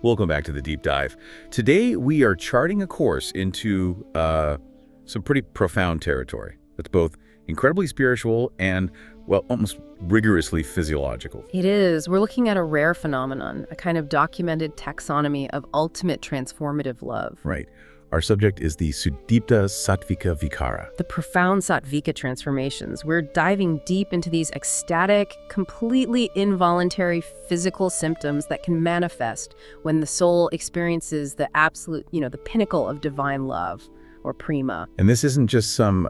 Welcome back to the Deep Dive. Today we are charting a course into some pretty profound territory that's both incredibly spiritual and, well, almost rigorously physiological. It is. We're looking at a rare phenomenon, a kind of documented taxonomy of ultimate transformative love. Right. Our subject is the Sudipta Sattvika Vikara. The profound Sattvika transformations. We're diving deep into these ecstatic, completely involuntary physical symptoms that can manifest when the soul experiences the absolute, the pinnacle of divine love, or prima. And this isn't just some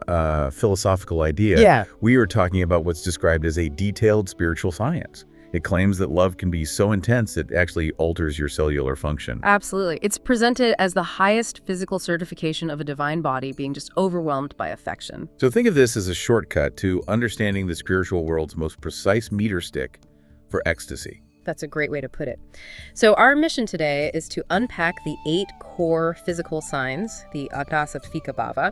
philosophical idea. Yeah. We are talking about what's described as a detailed spiritual science. It claims that love can be so intense it actually alters your cellular function. Absolutely. It's presented as the highest physical certification of a divine body being just overwhelmed by affection. So think of this as a shortcut to understanding the spiritual world's most precise meter stick for ecstasy. That's a great way to put it. So our mission today is to unpack the 8 core physical signs, the Sattvika bhava,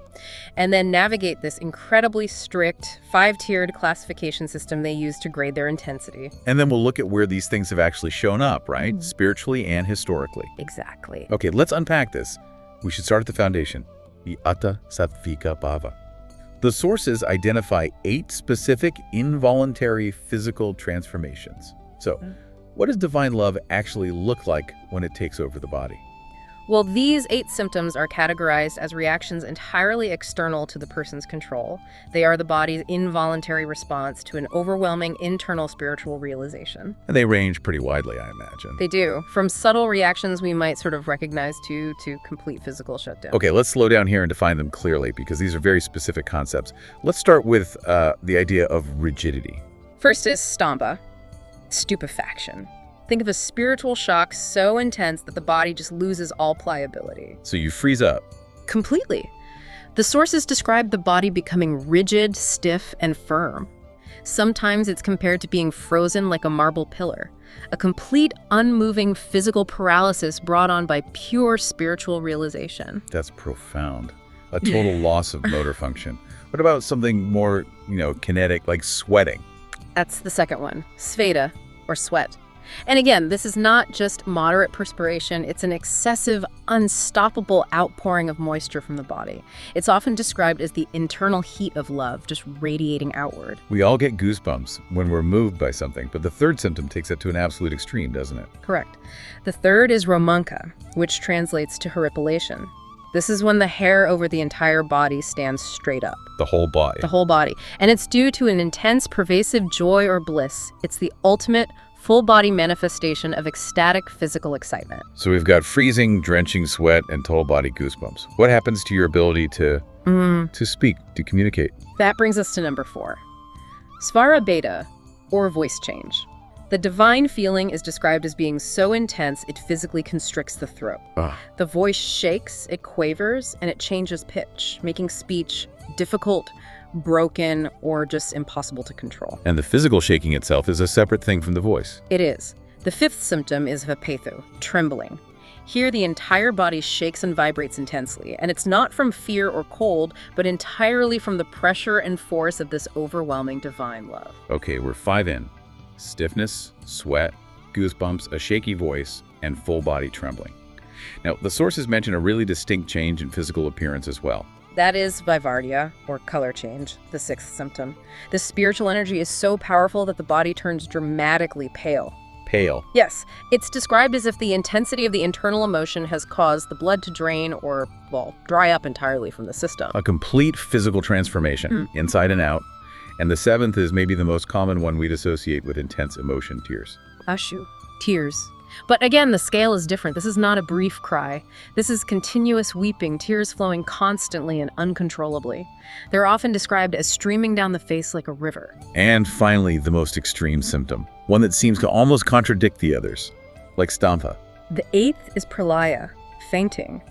and then navigate this incredibly strict 5-tiered classification system they use to grade their intensity. And then we'll look at where these things have actually shown up, right? Spiritually and historically. Exactly. Okay, let's unpack this. We should start at the foundation, the Sattvika bhava. The sources identify 8 specific involuntary physical transformations. So, what does divine love actually look like when it takes over the body? Well, these 8 symptoms are categorized as reactions entirely external to the person's control. They are the body's involuntary response to an overwhelming internal spiritual realization. And they range pretty widely, I imagine. They do. From subtle reactions we might sort of recognize to complete physical shutdown. Okay, let's slow down here and define them clearly because these are very specific concepts. Let's start with the idea of rigidity. First is stampa, stupefaction. Think of a spiritual shock so intense that the body just loses all pliability. So you freeze up. Completely. The sources describe the body becoming rigid, stiff, and firm. Sometimes it's compared to being frozen like a marble pillar, a complete unmoving physical paralysis brought on by pure spiritual realization. That's profound. A total loss of motor function. What about something more, kinetic, like sweating? That's the second one, sveda, or sweat. And again, this is not just moderate perspiration, it's an excessive, unstoppable outpouring of moisture from the body. It's often described as the internal heat of love, just radiating outward. We all get goosebumps when we're moved by something, but the third symptom takes it to an absolute extreme, doesn't it? Correct. The third is romanka, which translates to horripilation. This is when the hair over the entire body stands straight up. The whole body. The whole body. And it's due to an intense, pervasive joy or bliss. It's the ultimate full-body manifestation of ecstatic physical excitement. So we've got freezing, drenching sweat, and total body goosebumps. What happens to your ability to speak, to communicate? That brings us to number 4. Svara beta, or voice change. The divine feeling is described as being so intense it physically constricts the throat. The voice shakes, it quavers, and it changes pitch, making speech difficult, broken, or just impossible to control. And the physical shaking itself is a separate thing from the voice. It is. The 5th symptom is vapethu, trembling. Here, the entire body shakes and vibrates intensely, and it's not from fear or cold, but entirely from the pressure and force of this overwhelming divine love. Okay, we're 5 in. Stiffness, sweat, goosebumps, a shaky voice, and full body trembling. Now, the sources mention a really distinct change in physical appearance as well. That is vivardhya, or color change, the 6th symptom. The spiritual energy is so powerful that the body turns dramatically pale. Pale. Yes, it's described as if the intensity of the internal emotion has caused the blood to drain or, dry up entirely from the system. A complete physical transformation, inside and out. And the 7th is maybe the most common one we'd associate with intense emotion, tears. Ashu, tears. But again, the scale is different. This is not a brief cry. This is continuous weeping, tears flowing constantly and uncontrollably. They're often described as streaming down the face like a river. And finally, the most extreme symptom, one that seems to almost contradict the others, like stampa. The 8th is pralaya, fainting.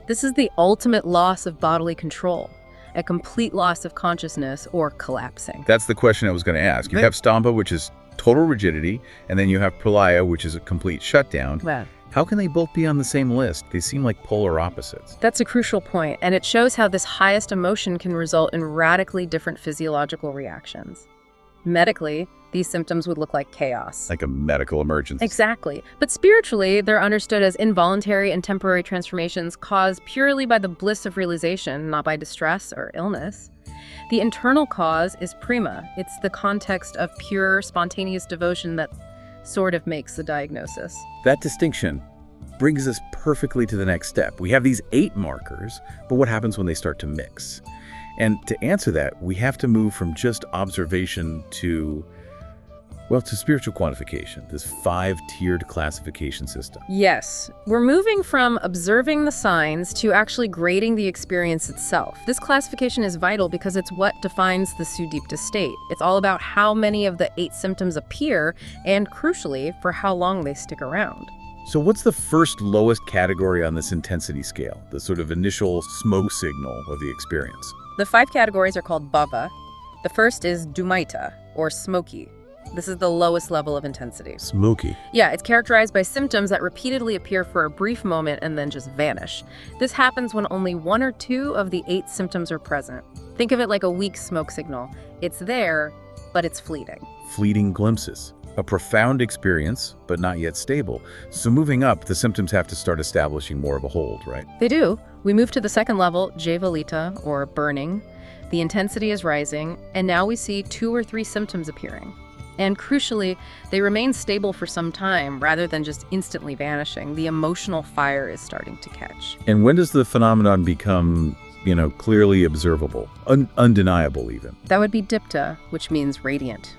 This is the ultimate loss of bodily control, a complete loss of consciousness or collapsing. That's the question I was going to ask. You have stampa, which is total rigidity, and then you have pralaya, which is a complete shutdown. Well, how can they both be on the same list? They seem like polar opposites. That's a crucial point, and it shows how this highest emotion can result in radically different physiological reactions. Medically, these symptoms would look like chaos. Like a medical emergency. Exactly. But spiritually, they're understood as involuntary and temporary transformations caused purely by the bliss of realization, not by distress or illness. The internal cause is prima. It's the context of pure, spontaneous devotion that sort of makes the diagnosis. That distinction brings us perfectly to the next step. We have these 8 markers, but what happens when they start to mix? And to answer that, we have to move from just observation to spiritual quantification, this 5-tiered classification system. Yes, we're moving from observing the signs to actually grading the experience itself. This classification is vital because it's what defines the Sudipta state. It's all about how many of the 8 symptoms appear and, crucially, for how long they stick around. So what's the first lowest category on this intensity scale, the sort of initial smoke signal of the experience? The 5 categories are called bhava. The first is dumaita, or smoky. This is the lowest level of intensity. Smoky. Yeah, it's characterized by symptoms that repeatedly appear for a brief moment and then just vanish. This happens when only 1 or 2 of the 8 symptoms are present. Think of it like a weak smoke signal. It's there, but it's fleeting. Fleeting glimpses. A profound experience, but not yet stable. So moving up, the symptoms have to start establishing more of a hold, right? They do. We move to the second level, javalita, or burning. The intensity is rising, and now we see 2 or 3 symptoms appearing. And crucially, they remain stable for some time rather than just instantly vanishing. The emotional fire is starting to catch. And when does the phenomenon become, clearly observable, undeniable even? That would be dipta, which means radiant.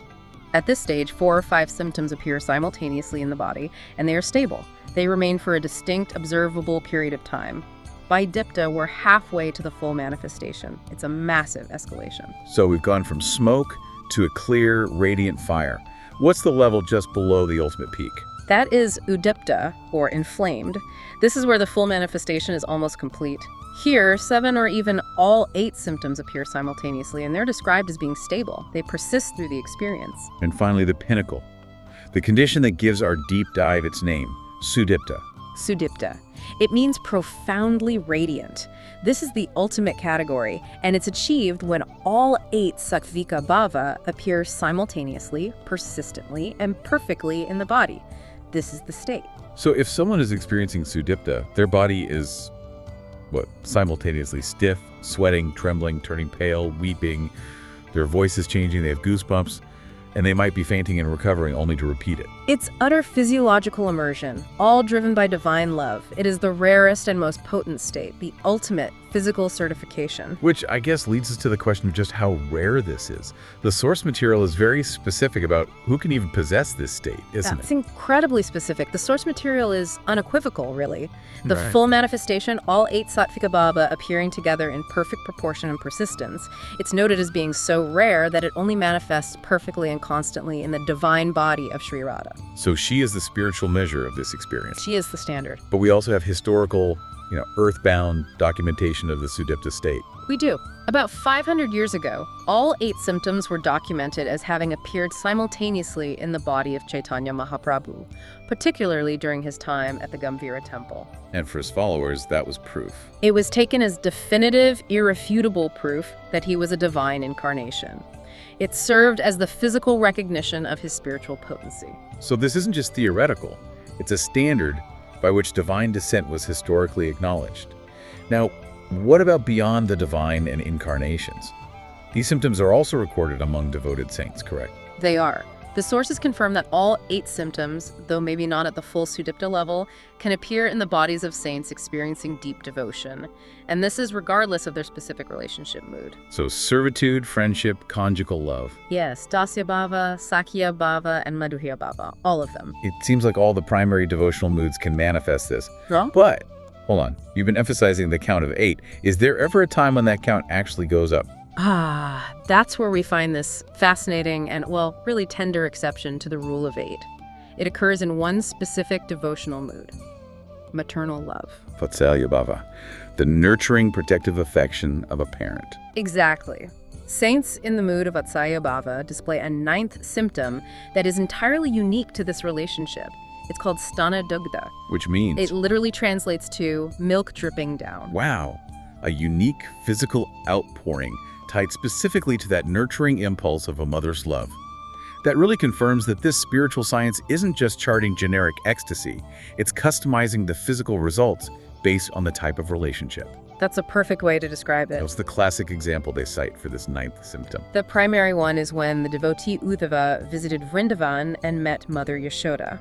At this stage, 4 or 5 symptoms appear simultaneously in the body, and they are stable. They remain for a distinct, observable period of time. By dipta, we're halfway to the full manifestation. It's a massive escalation. So we've gone from smoke to a clear, radiant fire. What's the level just below the ultimate peak? That is udipta, or inflamed. This is where the full manifestation is almost complete. Here, 7 or even all 8 symptoms appear simultaneously, and they're described as being stable. They persist through the experience. And finally, the pinnacle. The condition that gives our deep dive its name, Sudipta. Sudipta. It means profoundly radiant. This is the ultimate category, and it's achieved when all 8 Satvika bhava appear simultaneously, persistently, and perfectly in the body. This is the state. So if someone is experiencing Sudipta, their body is, simultaneously stiff, sweating, trembling, turning pale, weeping, their voice is changing, they have goosebumps, and they might be fainting and recovering only to repeat it. It's utter physiological immersion, all driven by divine love. It is the rarest and most potent state, the ultimate physical certification. Which I guess leads us to the question of just how rare this is. The source material is very specific about who can even possess this state, isn't That's it? incredibly specific. The source material is unequivocal, really. The Right. full manifestation, all 8 Satvika bhava appearing together in perfect proportion and persistence. It's noted as being so rare that it only manifests perfectly and constantly in the divine body of Sri Radha. So she is the spiritual measure of this experience. She is the standard. But we also have historical, earthbound documentation of the Sudipta state. We do. About 500 years ago, all 8 symptoms were documented as having appeared simultaneously in the body of Chaitanya Mahaprabhu, particularly during his time at the Gambhira temple. And for his followers, that was proof. It was taken as definitive, irrefutable proof that he was a divine incarnation. It served as the physical recognition of his spiritual potency. So this isn't just theoretical. It's a standard by which divine descent was historically acknowledged. Now, what about beyond the divine and incarnations? These symptoms are also recorded among devoted saints, correct? They are. The sources confirm that all 8 symptoms, though maybe not at the full Sudipta level, can appear in the bodies of saints experiencing deep devotion. And this is regardless of their specific relationship mood. So servitude, friendship, conjugal love. Yes, Dasya Bhava, Sakya Bhava, and Madhurya Bhava, all of them. It seems like all the primary devotional moods can manifest this. Yeah. But, hold on, you've been emphasizing the count of 8. Is there ever a time when that count actually goes up? That's where we find this fascinating and, really tender exception to the rule of 8. It occurs in one specific devotional mood: maternal love. Vatsalya bhava, the nurturing, protective affection of a parent. Exactly. Saints in the mood of Vatsalya Bhava display a 9th symptom that is entirely unique to this relationship. It's called stana dugdha. Which means? It literally translates to milk dripping down. Wow, a unique physical outpouring tied specifically to that nurturing impulse of a mother's love. That really confirms that this spiritual science isn't just charting generic ecstasy, it's customizing the physical results based on the type of relationship. That's a perfect way to describe it. That was the classic example they cite for this 9th symptom. The primary one is when the devotee Uddhava visited Vrindavan and met Mother Yashoda.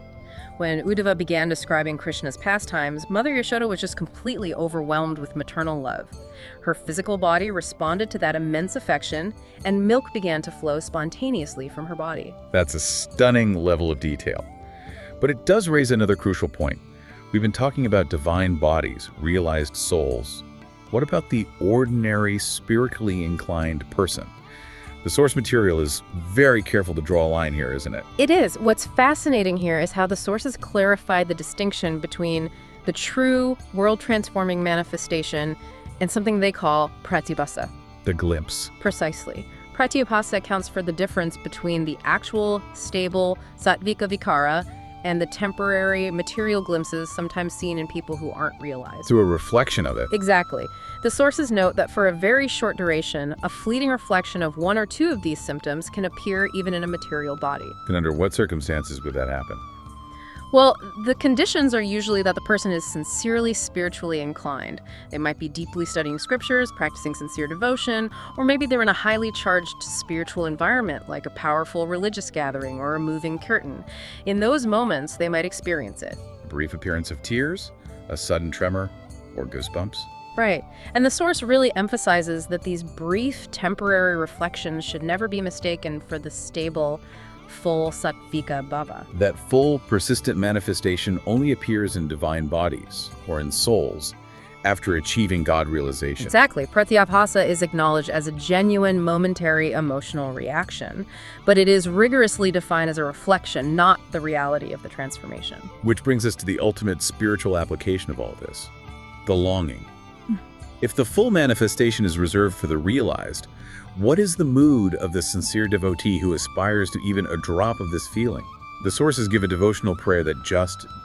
When Uddhava began describing Krishna's pastimes, Mother Yashoda was just completely overwhelmed with maternal love. Her physical body responded to that immense affection, and milk began to flow spontaneously from her body. That's a stunning level of detail. But it does raise another crucial point. We've been talking about divine bodies, realized souls. What about the ordinary, spiritually inclined person? The source material is very careful to draw a line here, isn't it? It is. What's fascinating here is how the sources clarify the distinction between the true world-transforming manifestation and something they call pratibhasa. The glimpse. Precisely. Pratibhasa accounts for the difference between the actual, stable Satvika Vikara and the temporary material glimpses sometimes seen in people who aren't realized. Through a reflection of it. Exactly. The sources note that for a very short duration, a fleeting reflection of one or two of these symptoms can appear even in a material body. And under what circumstances would that happen? Well, the conditions are usually that the person is sincerely spiritually inclined. They might be deeply studying scriptures, practicing sincere devotion, or maybe they're in a highly charged spiritual environment, like a powerful religious gathering or a moving curtain. In those moments, they might experience it. A brief appearance of tears, a sudden tremor, or goosebumps? Right. And the source really emphasizes that these brief, temporary reflections should never be mistaken for the stable, full Satvika bhava. That full, persistent manifestation only appears in divine bodies, or in souls, after achieving God realization. Exactly. Pratyabhasa is acknowledged as a genuine, momentary emotional reaction, but it is rigorously defined as a reflection, not the reality of the transformation. Which brings us to the ultimate spiritual application of all this, the longing. If the full manifestation is reserved for the realized, what is the mood of the sincere devotee who aspires to even a drop of this feeling? The sources give a devotional prayer that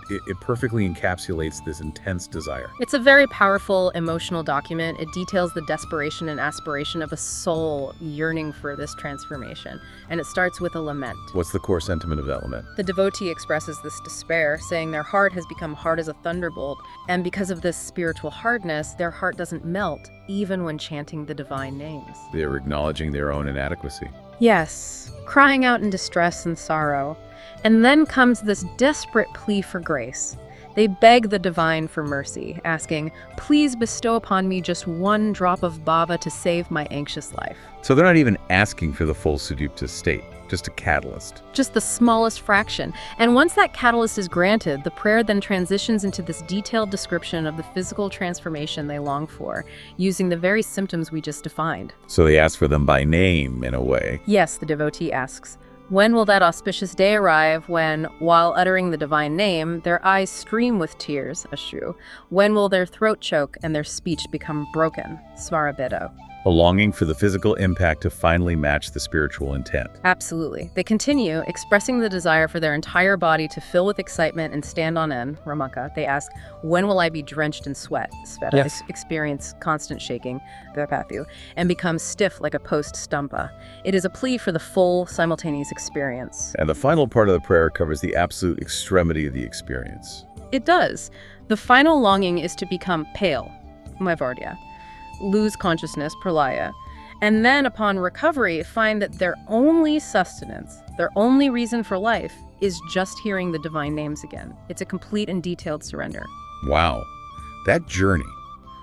it perfectly encapsulates this intense desire. It's a very powerful emotional document. It details the desperation and aspiration of a soul yearning for this transformation. And it starts with a lament. What's the core sentiment of that lament? The devotee expresses this despair, saying their heart has become hard as a thunderbolt, and because of this spiritual hardness, their heart doesn't melt, even when chanting the divine names. They're acknowledging their own inadequacy. Yes, crying out in distress and sorrow. And then comes this desperate plea for grace. They beg the divine for mercy, asking, "Please bestow upon me just one drop of bhava to save my anxious life." So they're not even asking for the full Sudipta state, just a catalyst. Just the smallest fraction. And once that catalyst is granted, the prayer then transitions into this detailed description of the physical transformation they long for, using the very symptoms we just defined. So they ask for them by name, in a way. Yes, the devotee asks. When will that auspicious day arrive when, while uttering the divine name, their eyes stream with tears, ashru? When will their throat choke and their speech become broken, svarabedo? A longing for the physical impact to finally match the spiritual intent. Absolutely. They continue, expressing the desire for their entire body to fill with excitement and stand on end, ramaka. They ask, when will I be drenched in sweat, sveta, Yes. experience constant shaking, vipathu, and become stiff like a post stumpa? It is a plea for the full, simultaneous experience. And the final part of the prayer covers the absolute extremity of the experience. It does. The final longing is to become pale, maivardya, lose consciousness, pralaya, and then upon recovery find that their only sustenance, their only reason for life, is just hearing the divine names again. It's a complete and detailed surrender. Wow. That journey,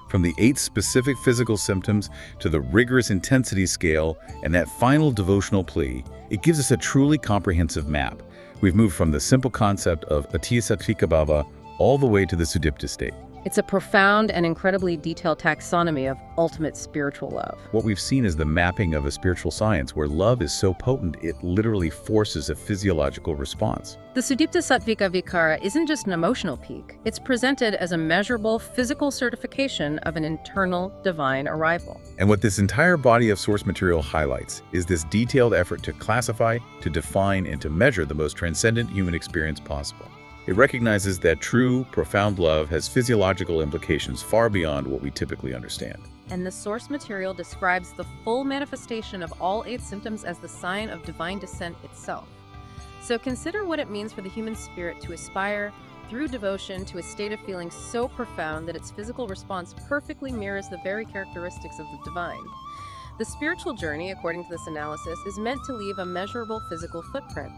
from the 8 specific physical symptoms to the rigorous intensity scale and that final devotional plea, it gives us a truly comprehensive map. We've moved from the simple concept of Atiya Satvika Bhava all the way to the Sudipta state. It's a profound and incredibly detailed taxonomy of ultimate spiritual love. What we've seen is the mapping of a spiritual science where love is so potent it literally forces a physiological response. The Sudipta Satvika Vikara isn't just an emotional peak. It's presented as a measurable physical certification of an internal divine arrival. And what this entire body of source material highlights is this detailed effort to classify, to define, and to measure the most transcendent human experience possible. It recognizes that true, profound love has physiological implications far beyond what we typically understand. And the source material describes the full manifestation of all 8 symptoms as the sign of divine descent itself. So consider what it means for the human spirit to aspire, through devotion, to a state of feeling so profound that its physical response perfectly mirrors the very characteristics of the divine. The spiritual journey, according to this analysis, is meant to leave a measurable physical footprint.